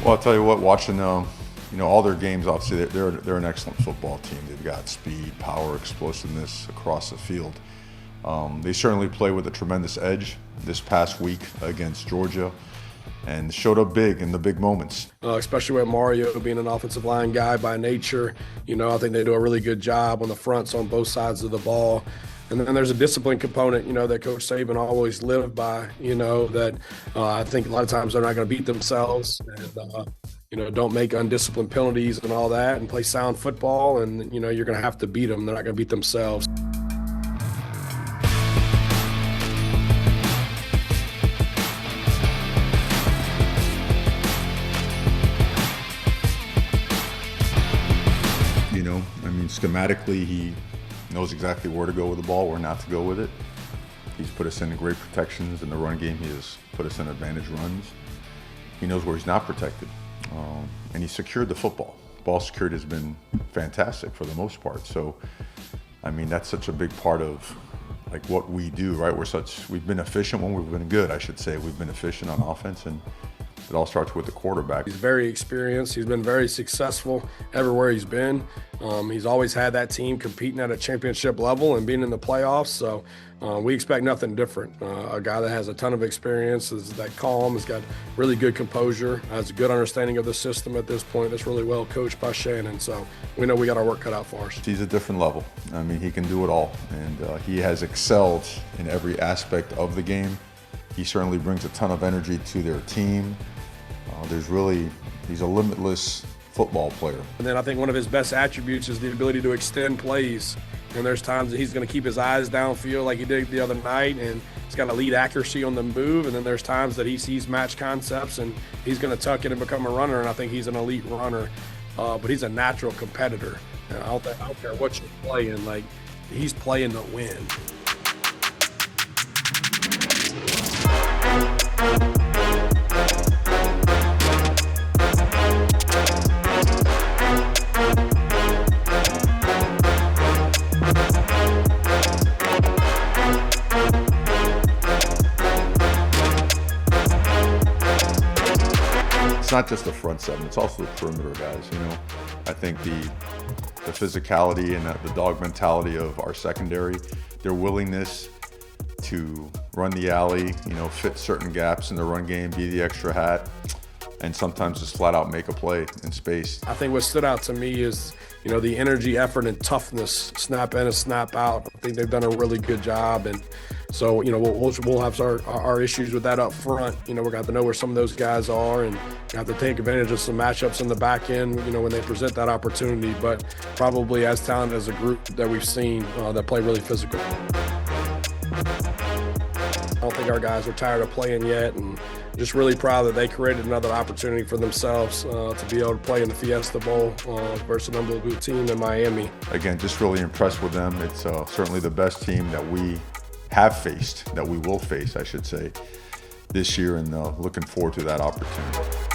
Well, I'll tell you what, watching all their games, obviously they're an excellent football team. They've got speed, power, explosiveness across the field. They certainly play with a tremendous edge this past week against Georgia and showed up big in the big moments. Especially with Mario being an offensive line guy by nature. I think they do a really good job on the fronts on both sides of the ball. And then there's a discipline component, that Coach Saban always lived by, that I think a lot of times they're not going to beat themselves and, don't make undisciplined penalties and all that and play sound football. And, you're going to have to beat them. They're not going to beat themselves. Schematically, he knows exactly where to go with the ball, where not to go with it. He's put us in great protections in the run game. He has put us in advantage runs. He knows where he's not protected. And he secured the football. Ball security has been fantastic for the most part. So, that's such a big part of what we do, right? We've been efficient when we've been good, I should say. We've been efficient on offense, and it all starts with the quarterback. He's very experienced. He's been very successful everywhere he's been. He's always had that team competing at a championship level and being in the playoffs. So we expect nothing different. A guy that has a ton of experience, is that calm, has got really good composure, has a good understanding of the system at this point. That's really well coached by Shannon. So we know we got our work cut out for us. He's a different level. He can do it all. And he has excelled in every aspect of the game. He certainly brings a ton of energy to their team. He's a limitless football player. And then I think one of his best attributes is the ability to extend plays. And there's times that he's going to keep his eyes downfield like he did the other night, and he's got elite accuracy on the move. And then there's times that he sees match concepts and he's going to tuck it and become a runner, and I think he's an elite runner. But he's a natural competitor. And I don't care what you're playing, he's playing to win. It's not just the front seven, it's also the perimeter guys, I think the physicality and the dog mentality of our secondary, their willingness to run the alley, fit certain gaps in the run game, be the extra hat, and sometimes just flat out make a play in space. I think what stood out to me is, the energy, effort, and toughness, snap in and snap out. I think they've done a really good job. And so, we'll have our issues with that up front. We're going to have to know where some of those guys are and have to take advantage of some matchups in the back end, when they present that opportunity. But probably as talented as a group that we've seen that play really physical. I don't think our guys are tired of playing yet, and just really proud that they created another opportunity for themselves to be able to play in the Fiesta Bowl versus an unbelievable team in Miami. Again, just really impressed with them. It's certainly the best team that we have faced, that we will face, I should say, this year, and looking forward to that opportunity.